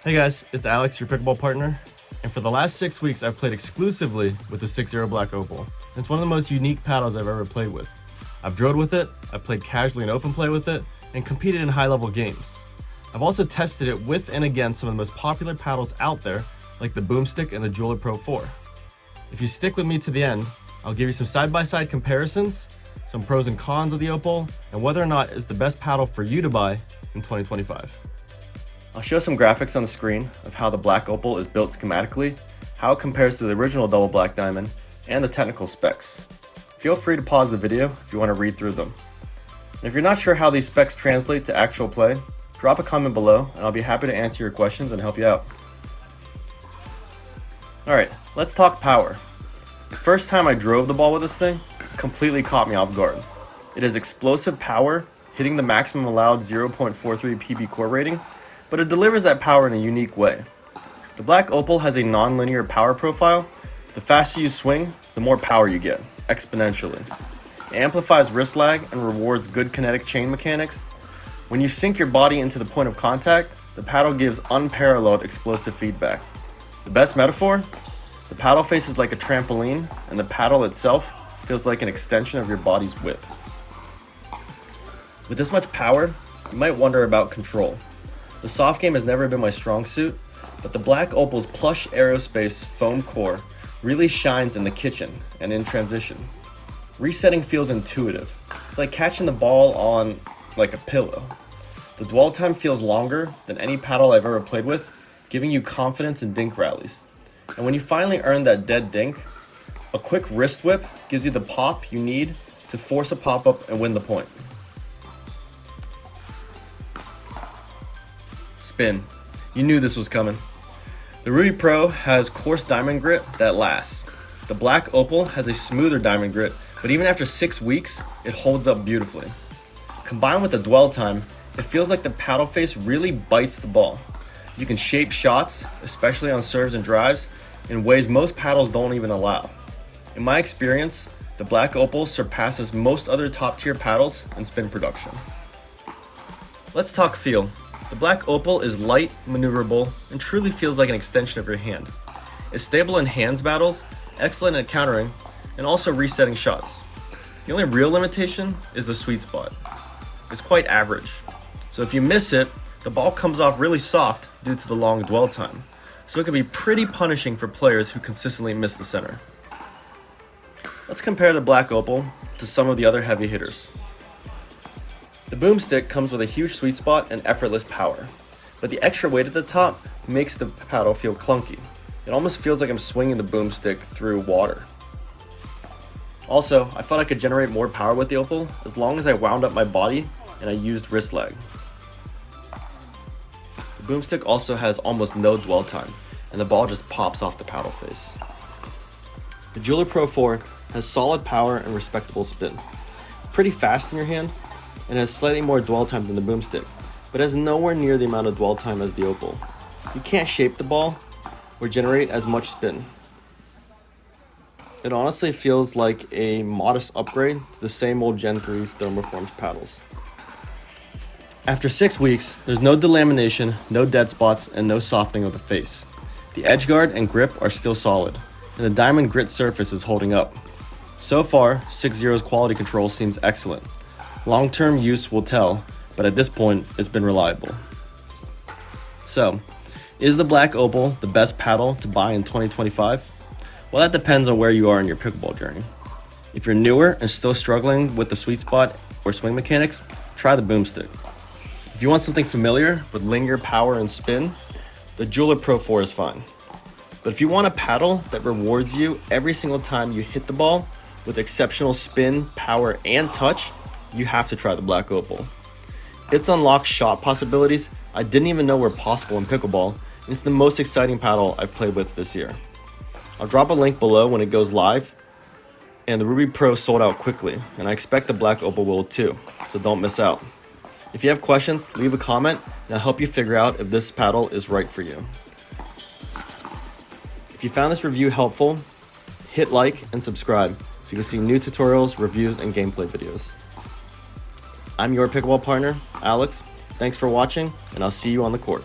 Hey guys, it's Alex, your pickleball partner, and for the last 6 weeks I've played exclusively with the 6 Zero Black Opal. It's one of the most unique paddles I've ever played with. I've drilled with it, I've played casually in open play with it, and competed in high-level games. I've also tested it with and against some of the most popular paddles out there, like the Boomstick and the JOOLA Pro 4. If you stick with me to the end, I'll give you some side-by-side comparisons, some pros and cons of the Opal, and whether or not it's the best paddle for you to buy in 2025. I'll show some graphics on the screen of how the Black Opal is built schematically, how it compares to the original double black diamond, and the technical specs. Feel free to pause the video if you want to read through them. And if you're not sure how these specs translate to actual play, drop a comment below and I'll be happy to answer your questions and help you out. Alright, let's talk power. The first time I drove the ball with this thing, it completely caught me off guard. It has explosive power, hitting the maximum allowed 0.43 PB core rating, but it delivers that power in a unique way. The Black Opal has a non-linear power profile. The faster you swing, the more power you get, exponentially. It amplifies wrist lag and rewards good kinetic chain mechanics. When you sink your body into the point of contact, the paddle gives unparalleled explosive feedback. The best metaphor? The paddle face is like a trampoline, and the paddle itself feels like an extension of your body's whip. With this much power, you might wonder about control. The soft game has never been my strong suit, but the Black Opal's plush aerospace foam core really shines in the kitchen and in transition. Resetting feels intuitive. It's like catching the ball on like a pillow. The dwell time feels longer than any paddle I've ever played with, giving you confidence in dink rallies. And when you finally earn that dead dink, a quick wrist whip gives you the pop you need to force a pop-up and win the point. Spin. You knew this was coming. The Ruby Pro has coarse diamond grit that lasts. The Black Opal has a smoother diamond grit, but even after 6 weeks, it holds up beautifully. Combined with the dwell time, it feels like the paddle face really bites the ball. You can shape shots, especially on serves and drives, in ways most paddles don't even allow. In my experience, the Black Opal surpasses most other top-tier paddles in spin production. Let's talk feel. The Black Opal is light, maneuverable, and truly feels like an extension of your hand. It's stable in hands battles, excellent at countering, and also resetting shots. The only real limitation is the sweet spot. It's quite average. So if you miss it, the ball comes off really soft due to the long dwell time. So it can be pretty punishing for players who consistently miss the center. Let's compare the Black Opal to some of the other heavy hitters. The Boomstick comes with a huge sweet spot and effortless power, but the extra weight at the top makes the paddle feel clunky. It almost feels like I'm swinging the Boomstick through water. Also, I thought I could generate more power with the Opal as long as I wound up my body and I used wrist lag. The Boomstick also has almost no dwell time, and the ball just pops off the paddle face. The JOOLA Pro 4 has solid power and respectable spin. Pretty fast in your hand, and has slightly more dwell time than the Boomstick, but has nowhere near the amount of dwell time as the Opal. You can't shape the ball or generate as much spin. It honestly feels like a modest upgrade to the same old Gen 3 thermoformed paddles. After 6 weeks, there's no delamination, no dead spots, and no softening of the face. The edge guard and grip are still solid, and the diamond grit surface is holding up. So far, 6 Zero's quality control seems excellent. Long-term use will tell, but at this point, it's been reliable. So, is the Black Opal the best paddle to buy in 2025? Well, that depends on where you are in your pickleball journey. If you're newer and still struggling with the sweet spot or swing mechanics, try the Boomstick. If you want something familiar with linear power and spin, the JOOLA Pro 4 is fine. But if you want a paddle that rewards you every single time you hit the ball with exceptional spin, power, and touch, you have to try the Black Opal. It's unlocked shot possibilities I didn't even know were possible in pickleball, and it's the most exciting paddle I've played with this year. I'll drop a link below when it goes live, and the Ruby Pro sold out quickly, and I expect the Black Opal will too, so don't miss out. If you have questions, leave a comment, and I'll help you figure out if this paddle is right for you. If you found this review helpful, hit like and subscribe so you can see new tutorials, reviews, and gameplay videos. I'm your pickleball partner, Alex. Thanks for watching, and I'll see you on the court.